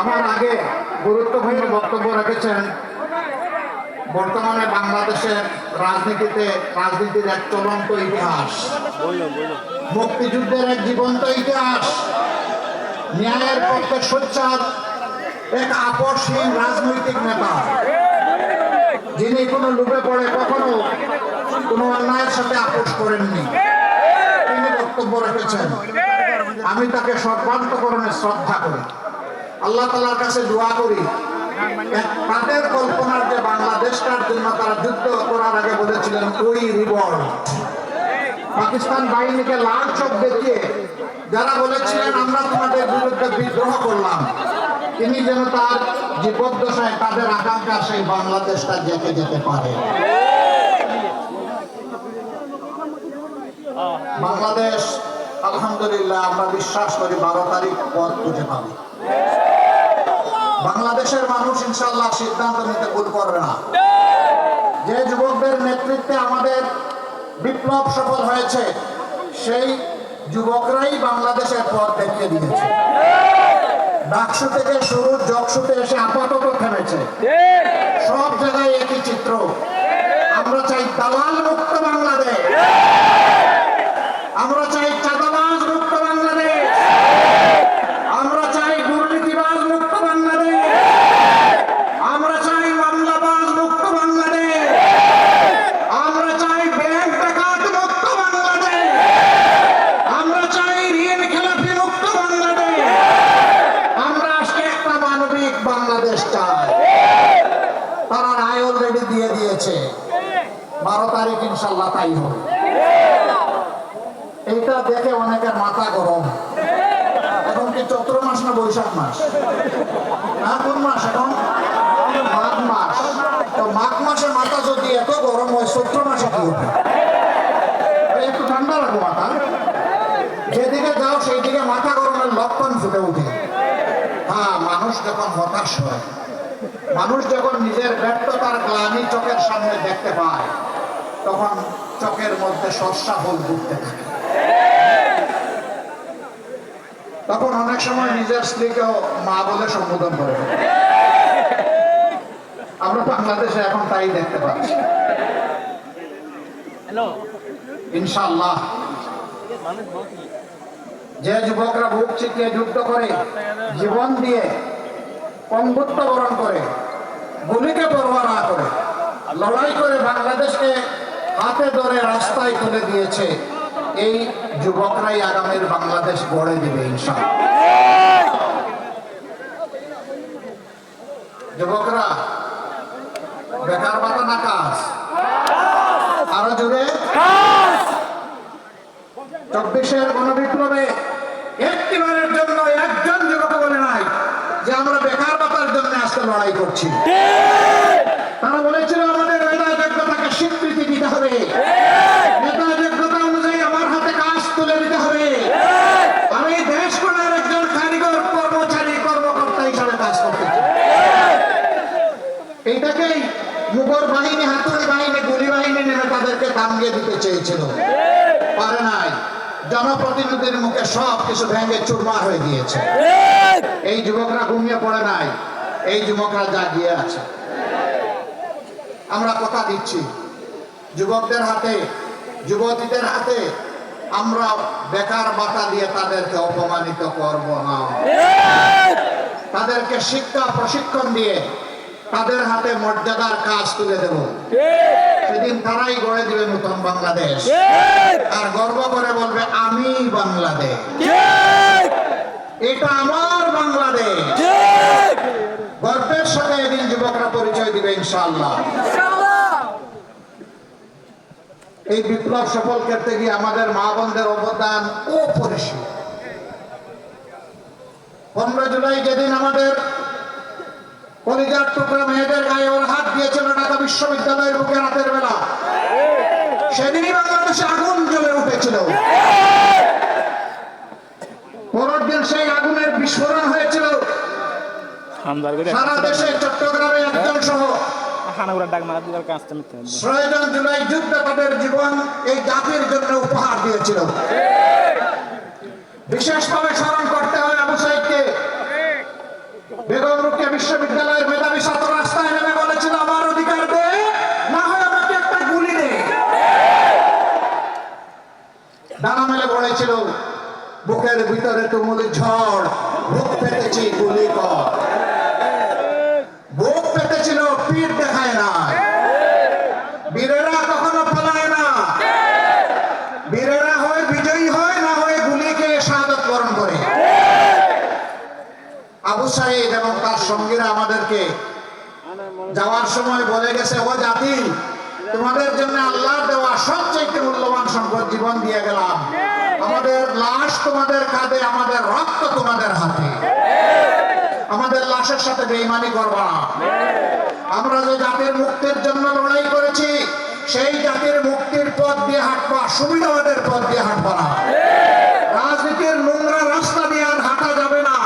আমার আগে গুরুত্বপূর্ণ বক্তব্য রেখেছেন বর্তমানে বাংলাদেশের রাজনীতির এক চলন্ত ইতিহাস, মুক্তিযুদ্ধের এক জীবন্ত ইতিহাস, ন্যায়ের পক্ষে সোচ্চার এক আপসহীন রাজনৈতিক নেতা, যিনি কোনো লোভে পড়ে কখনো কোনো অন্যায়ের সাথে আপোষ করেননি। তিনি বক্তব্য রেখেছেন, আমি তাকে সর্বান্তকরণে শ্রদ্ধা করি, আল্লাহ তাআলার কাছে দোয়া করি। তাদের কল্পনার যে বাংলাদেশটার জন্য তারা যুদ্ধ করার আগে বলেছিলেন ওই রিভল্ট, পাকিস্তান বাহিনীকে লাল চোখ দেখিয়ে যারা বলেছিলেন আমরা তোমাদের বিরুদ্ধে বিদ্রোহ করলাম, তিনি যেন তার জীবদ্দশায় তাদের আকাঙ্ক্ষা সেই বাংলাদেশটা যেতে যেতে পারে। বাংলাদেশ আলহামদুলিল্লাহ আমরা বিশ্বাস করি 12 তারিখ পথ খুঁজে পাবে। বাংলাদেশের মানুষ ইনশাআল্লাহ সিদ্ধান্ত নিতে ভুল করবে না। যে যুবকদের নেতৃত্বে আমাদের বিপ্লব সফল হয়েছে সেই যুবকরাই বাংলাদেশের পথ দেখিয়ে দিয়েছে। ডাকসু থেকে শুরু জকসুতে এসে আপাতত থেমেছে, সব জায়গায় একই চিত্র। আমরা চাই দালাল মুক্ত বাংলাদেশ, আমরা চাই চাঁদাবাজ মুক্ত বাংলাদেশ, আমরা চাই দুর্নীতিবাজ মুক্ত বাংলাদেশ, আমরা চাই মামলাবাজ মুক্ত বাংলাদেশ, আমরা চাই ব্যাংক ডাকাত মুক্ত বাংলাদেশ, আমরা চাই ঋণ খেলাপি মুক্ত বাংলাদেশ, আমরা আজকে একটা মানবিক বাংলাদেশ চাই। তারা রায় অলরেডি দিয়ে দিয়েছে, 12 তারিখ ইনশাল্লাহ তাই হবে। এইটা দেখে অনেকের মাথা গরম। এখন কি চৈত্র মাস না বৈশাখ মাস? কোন মাস এখন? মাঘ মাস। তো মাঘ মাসে মাথা যদি এত গরম হয়, চৈত্র মাসে কি হবে? একটু ঠান্ডা রাখো মাথা। যেদিকে যাও সেই দিকে মাথা গরমের লক্ষণ ফুটে উঠে। হ্যাঁ, মানুষ যখন হতাশ হয়, মানুষ যখন নিজের ব্যর্থতার গ্লানি চোখের সামনে দেখতে পায়, তখন চোখের মধ্যে সর্ষা ফুল ফুটতে থাকে। তখন অনেক সময় নিজের স্ত্রীকেও মা বলে সম্বোধন করে। আমরা বাংলাদেশে এখন তাই দেখতে পাচ্ছি। ইনশাআল্লাহ যে যুবকরা বুক চিতিয়ে যুদ্ধ করে, জীবন দিয়ে পঙ্গুত্ব বরণ করে, গুলিকে পরোয়া না করে লড়াই করে বাংলাদেশকে হাতে ধরে রাস্তায় তুলে দিয়েছে, এই যুবকরাই আগামীর বাংলাদেশ গড়ে দিবে ইনশাআল্লাহ। যুবকরা, বেকার ভাতা না কাজ? আরো জোরে। 24-এর গণবিপ্লবে একটিবারের জন্য একজন যুবক বলে নাই যে আমরা বেকার ভাতার জন্য আজকে লড়াই করছি। তারা বলেছিল আমাদের মেধা যোগ্যতাকে স্বীকৃতি দিতে হবে, মেধা যোগ্যতা অনুযায়ী আমার হাতে কাজ তুলে দিতে হবে, আমি দেশ গড়ার একজন কারিগর কর্মচারী কর্মকর্তা হিসাবে কাজ করতে চাই। এইটাকেই মুঘল বাহিনী, হাতুড়ি বাহিনী, গুলি বাহিনী নেমে তাদেরকে দাঙ্গে দিতে চেয়েছিল, পারে নাই। জনপ্রতিনিধির মুখে সব কিছু ভেঙে চুরমার হয়ে গিয়েছে। এই যুবকরা ঘুমিয়ে পড়ে নাই, এই যুবকরা জাগিয়ে আছে। আমরা কথা দিচ্ছি, যুবকদের হাতে, যুবতীদের হাতে আমরা বেকার ভাতা দিয়ে তাদেরকে অপমানিত করব না। তাদেরকে শিক্ষা প্রশিক্ষণ দিয়ে তাদের হাতে মর্যাদার কাজ তুলে দেব। সেদিন তারাই গড়ে দিবে নতুন বাংলাদেশ, আর গর্ব করে বলবে আমি বাংলাদেশ, এটা আমার বাংলাদেশ। গর্বের সাথে এদিন যুবকরা পরিচয় দিবে ইনশাআল্লাহ। এই বিপ্লব সফল করতে গিয়ে আমাদের মা বোনদের অবদান অপরিসীম। 15 জুলাই যেদিন আমাদের কলিজার টুকরা মেয়েদের গায়ে ওর হাত দিয়েছিল ঢাকা বিশ্ববিদ্যালয়ের বুকে রাতের বেলা, সেদিনই বাংলাদেশে আগুন জ্বলে উঠেছিল। পরের দিন সেই আগুনের বিস্ফোরণ হয়েছিল সারা দেশে, চট্টগ্রামে একজন সহ 6 জন জুলাই যুদ্ধ তাদের জীবন এই জাতির জন্য উপহার দিয়েছিল। বিশেষভাবে স্মরণ করতে হয় আবু সাইদকে, তুমুল ঝড়, বুক পেতেছি গুলি কর। বুক পেতেছিল, পিঠ দেখায় না। বীরেরা কখনো পালায় না। বীরেরা হয় বিজয়ী হয়, না হয় গুলি খেয়ে শাহাদাত বরণ করে। আবু সাঈদ এবং তার সঙ্গীরা আমাদেরকে যাওয়ার সময় বলে গেছে, ও জাতি, তোমাদের জন্য আল্লাহর দেওয়া সবচেয়ে মূল্যবান সম্পদ জীবন দিয়ে গেলাম। আমাদের লাশ তোমাদের কাঁধে, আমাদের রক্ত তোমাদের হাতে। আমাদের লাশের সাথে বেঈমানি করবা না। আমরা যে জাতির মুক্তির জন্য লড়াই করেছি, সেই জাতির মুক্তির পথ দিয়ে হাঁটবা, সুবিধাবাদের পথ দিয়ে হাঁটবা না। রাজনীতির নোংরা রাস্তা দিয়ে আর হাঁটা যাবে না।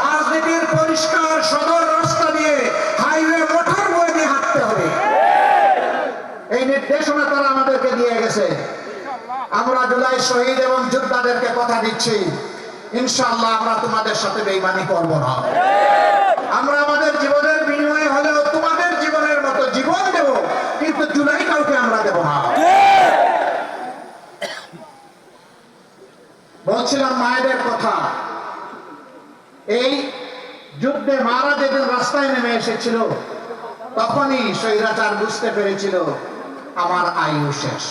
রাজনীতির পরিষ্কার সদর রাস্তা দিয়ে, হাইওয়ে মোটর বই দিয়ে হাঁটতে হবে। এই নির্দেশনা তারা আমাদেরকে দিয়ে গেছে। আমরা জুলাই শহীদ এবং যোদ্ধাদেরকে কথা দিচ্ছি, ইনশাআল্লাহ আমরা তোমাদের সাথে বেঈমানি করব না। আমরা আমাদের জীবনের বিনিময়ে হলেও তোমাদের জীবনের মতো জীবন দেব, কিন্তু জুলাই কাউকে আমরা দেব না। বলছিলাম মায়েদের কথা। এই যুদ্ধে মারা যেদিন রাস্তায় নেমে এসেছিল, তখনই স্বৈরাচার বুঝতে পেরেছিল আমার আয়ু শেষ।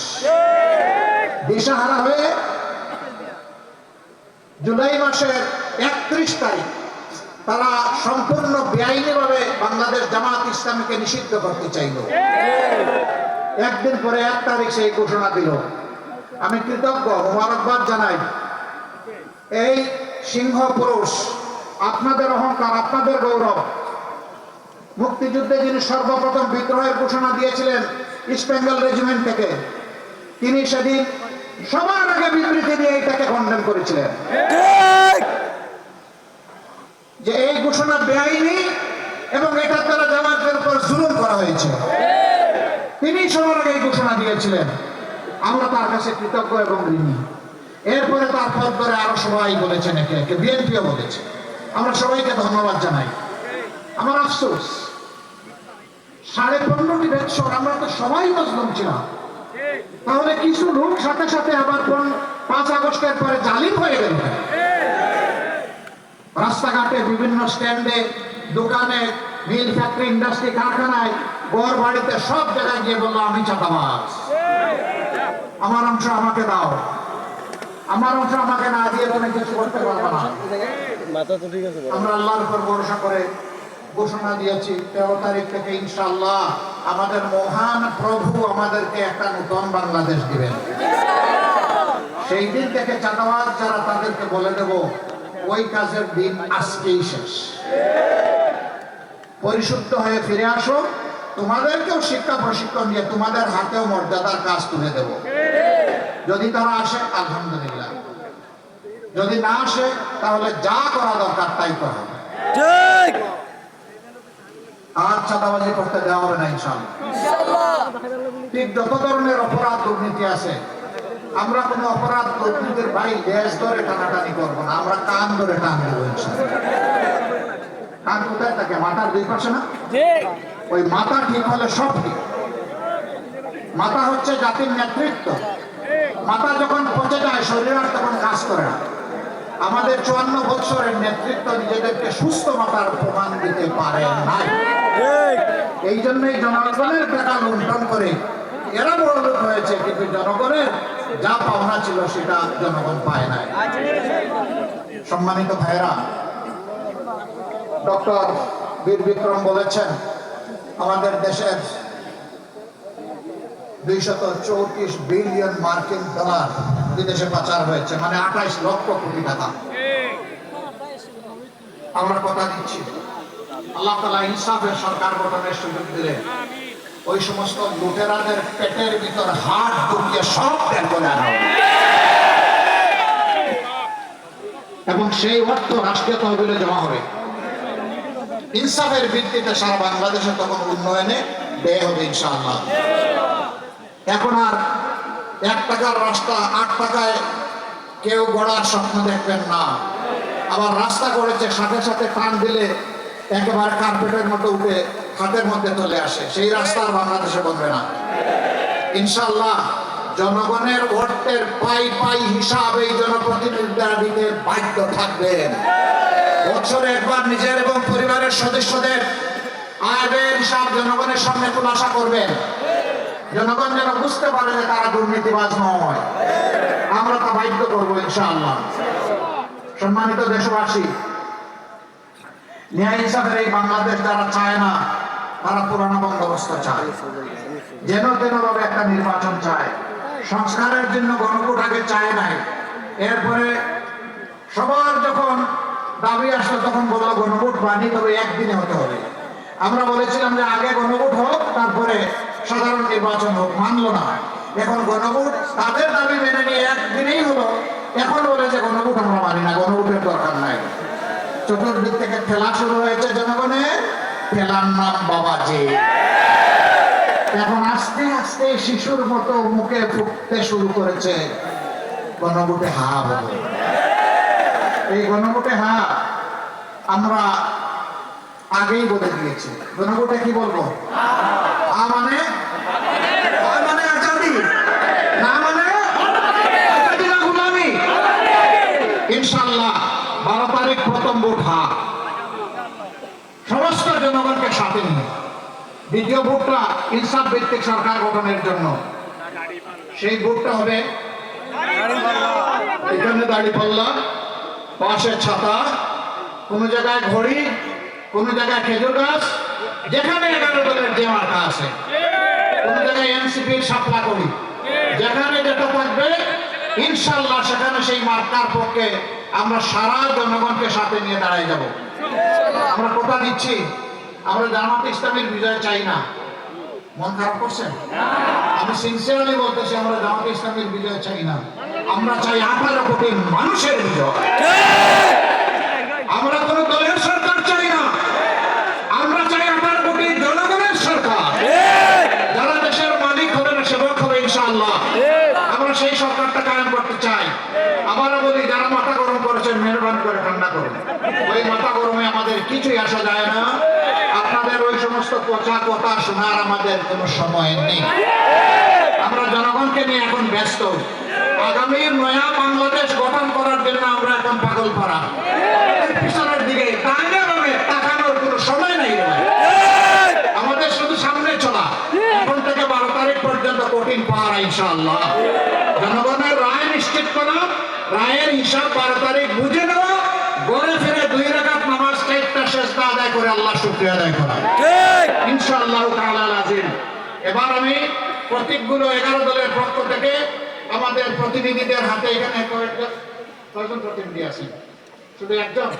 দিশাহারা হয়ে জুলাই মাসের 31 তারিখ তারা সম্পূর্ণ বেআইনিভাবে বাংলাদেশ জামাত ইসলামীকে নিষিদ্ধ করতে চাইল। একদিন পরে 1 তারিখ সেই ঘোষণা দিল। আমি কৃতজ্ঞ, মোবারকবাদ জানাই। এই সিংহ পুরুষ, আপনাদের অহংকার, আপনাদের গৌরব। মুক্তিযুদ্ধে যিনি সর্বপ্রথম বিদ্রোহের ঘোষণা দিয়েছিলেন ইস্ট বেঙ্গল রেজিমেন্ট থেকে, তিনি সেদিন সবার আগে বিবৃতি দিয়ে এটাকে খণ্ডন করেছিলেন যে এই ঘোষণা বেআইনি এবং এটার দ্বারা জামাতের উপর জুলুম করা হয়েছে। তিনি সবার আগে এই ঘোষণা দিয়েছিলেন। আমরা তার কাছে কৃতজ্ঞ এবং ঋণী। এরপরে তার পর ধরে আরো সবাই বলেছেন, একে একে বিএনপিও বলেছে। আমরা সবাইকে ধন্যবাদ জানাই। আমার আফসোস, 15.5টি বছর আমরা তো সবাই মজলুম ছিলাম। তাহলে কিছু লোক সাথে সাথে আবার 5 আগস্টের পরে জালিম হয়ে গেল। রাস্তাঘাটে, বিভিন্ন স্ট্যান্ডে, দোকানে, মিল, ফ্যাক্টরি, ইন্ডাস্ট্রি, কারখানায়, ঘর বাড়িতে, সব জায়গায় গিয়ে বললো আমি চাঁদাবাজ, আমার অংশ আমাকে দাও, আমার অংশ আমাকে না দিয়ে তুমি কিছু করতে পারবে না। আমরা আল্লাহর উপর ভরসা করে ঘোষণা দিয়েছি 13 তারিখ থেকে ইনশাআল্লাহ আমাদের মহান প্রভু আমাদেরকে একটা নতুন বাংলাদেশ দিবেন। সেই দিন থেকে চাঁদাবাজ যারা, তাদেরকে বলে দেব ওই কাজের দিন আজকেই শেষ। পরিশুদ্ধ হয়ে ফিরে আসো। তোমাদেরকেও শিক্ষা প্রশিক্ষণ দিয়ে তোমাদের হাতেও মর্যাদার কাজ তুলে দেব। যদি তারা আসে আলহামদুলিল্লাহ, যদি না আসে তাহলে যা করা দরকার তাই করা হবে। আর চাঁদাবাজি করতে দেওয়া হবে না ইনশাআল্লাহ। ঠিক যত ধরনের অপরাধ দুর্নীতি আছে, আমরা কোনো অপরাধ দুর্নীতির ভাই দেশ ধরে টানাটানি করবো না, আমরা কান ধরে টান দেবো ইনশাআল্লাহ। কান কোথায় থাকে? মাথার 2 পাশে না? ওই মাথা ঠিক হলে সব ঠিক। মাথা হচ্ছে জাতির নেতৃত্ব। মাথা যখন পচে যায়, শরীর আর তখন কাজ করে না। আমাদের 54 বছরের নেতৃত্ব নিজেদেরকে সুস্থ মাথার প্রমাণ দিতে পারে না। এই জন্যই জনগণের টাকা লুণ্ঠন করে এরা বড় লোক হয়েছে, কিন্তু জনগণের যা পাওনা ছিল সেটা জনগণ পায় নাই। সম্মানিত ভাইরা, ডক্টর বীর বিক্রম বলেছেন আমাদের দেশের 234 বিলিয়ন মার্কিন ডলার বিদেশে পাচার হয়েছে, মানে 28 লক্ষ কোটি টাকা। আমরা কথা দিচ্ছি, আল্লাহ তাআলা ইনসাফের সরকার গঠনের সুযোগ দিলে ওই সমস্ত লুটেরাদের পেটের ভিতর হাত ঢুকিয়ে সব বের করে আনা হবে এবং সেই অর্থ রাষ্ট্রীয় তহবিলে জমা হবে। ইনসাফের ভিত্তিতে সারা বাংলাদেশে তখন উন্নয়নে ব্যয় হবে ইনশাআল্লাহ। এখন আর 1 টাকার রাস্তা 8 টাকায় কেউ গড়ার স্বপ্ন দেখবেন না। আবার রাস্তা করেছে, সাথে সাথে টান দিলে একেবারে কার্পেটের মতো উঠে হাতের মধ্যে চলে আসে। সেই রাস্তা আর বাংলাদেশে বনবে না ইনশাআল্লাহ। জনগণের ভোটের পাই পাই হিসাব এই জনপ্রতিনিধিরা দিতে বাধ্য থাকবেন। বছরে একবার নিজের এবং পরিবারের সদস্যদের আয় ব্যয়ের হিসাব জনগণের সামনে খুলাসা করবেন। জনগণ যেন বুঝতে পারে যে তারা দুর্নীতিবাজ নয়। আমরা তা বাধ্য করবো ইনশাআল্লাহ। সম্মানিত দেশবাসী, ন্যায় ইনসাফের এই বাংলাদেশ যারা চায় না, তারা পুরানো বন্দোবস্ত চায়, যেন তেন ভাবে একটা নির্বাচন চায়। সংস্কারের জন্য গণভোট আগে চায় নাই, এরপরে সবার যখন দাবি আসলো তখন বললো গণভোট বানি, তবে একদিনে হতে হবে। আমরা বলেছিলাম যে আগে গণভোট হোক, তারপরে সাধারণ নির্বাচন হোক, মানলো না। এখন গণভোট তাদের দাবি মেনে নিয়ে একদিনেই হলো, এখন বলে যে গণভোট আমরা মানি না, গণভোটের দরকার নাই। চতুর্দিক থেকে ঠেলা শুরু হয়েছে জনগণের, ঠেলার নাম বাবাজি। এখন আস্তে আস্তে শিশুর মতো মুখে ফুটতে শুরু করেছে গণভোটে হা বলে। এই গণভোটে হা আমরা আগেই বলে দিয়েছি। গণভোটে কি বলবো? হা মানে আজাদি, না মানে আজাদি না গোলামি। ইনশাআল্লাহ 12 তারিখ প্রথম ভোট হা, সমস্ত জনগণকে সাথে নিয়ে। দ্বিতীয় ভোটটা ইনসাফ ভিত্তিক সরকার গঠনের জন্য। সেই ভোটটা হবে এখানে দাঁড়িপাল্লা, পাশে ছাতা, কোন জায়গায় ঘড়ি, কোন জায়গায় খেজুর গাছ, যেখানে 11 দলের যে মার্কা আছে, কোন জায়গায় এনসিপির শাপলা করি, যেখানে যেটা থাকবে ইনশাআল্লাহ সেখানে সেই মার্কার পক্ষে আমরা সারা জনগণকে সাথে নিয়ে দাঁড়াই যাব। আমরা কথা দিচ্ছি, আমরা জামাত ইসলামের বিজয় চাই না। মন খারাপ করছেন? আমি সিনসিয়ারলি বলতেছি, আমরা জামাত ইসলামের বিজয় চাই না। আমরা চাই 18 কোটি মানুষের বিজয়। আমরা কোন দলের সরকার চাই না, আমরা চাই 18 কোটি জনগণের সরকার, যারা দেশের মালিক হবে না, সেবক হবে ইনশাআল্লাহ। আমরা সেই সরকারটা কায়েম করতে চাই। আবারও বলি, যারা মাথা গরম করেছেন মেহরবানি করে ঠান্ডা করুন। ওই মাথা গরমে আমাদের কিছুই আসা যায় না। আপনাদের ওই সমস্ত পচা কথা শোনার আমাদের কোনো সময় নেই। আমরা জনগণকে নিয়ে এখন ব্যস্ত। আগামীর নয়া বাংলাদেশ গঠন করার জন্য আমরা এখন পাগল পাড়া, পিছনের দিকে তাকানোর কোনো সময় নেই। আমাদের শুধু সামনে চলা। এখন থেকে 12 তারিখ পর্যন্ত কঠিন পাহারা ইনশাআল্লাহ। জনগণের রায় নিশ্চিত করা, রায়ের হিসাব 12 তারিখ বুঝে নেওয়া, ঘরে ফিরে 2 রাকাত নামাজ 4টা সেজদা আদায় করে আল্লাহ শুকরিয়া আদায় করা ইনশাআল্লাহ তাআলা আজিম। এবার আমি প্রতীকগুলো 11 দলের পক্ষ থেকে আমাদের প্রতিনিধিদের হাতে, এখানে কয়েকজন প্রতিনিধি আছেন, শুধু একজন,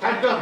4জন।